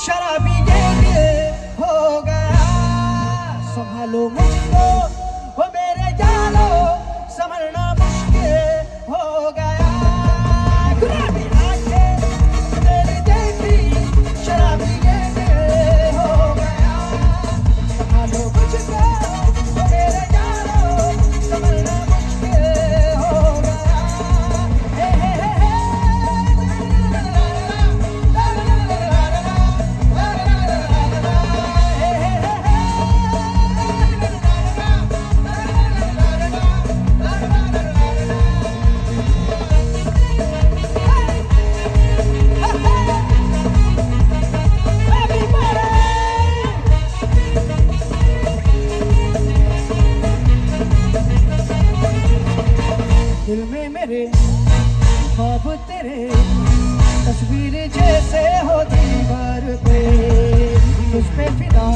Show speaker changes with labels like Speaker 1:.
Speaker 1: शराबी ये दिल हो गया। संभालो मुझको वो मेरे जानो, संभलना मुश्किल हो गया। गुलाबी आंखें मेरी देखी, शराबी ये दिल हो गया। संभालो मुझको वो मेरे जानो, संभलना मुश्किल हो गया। हे हे हे हे दिल में मेरे ख्वाब तेरे, तस्वीर जैसे हो दीवार पे, तुझ पे फिदा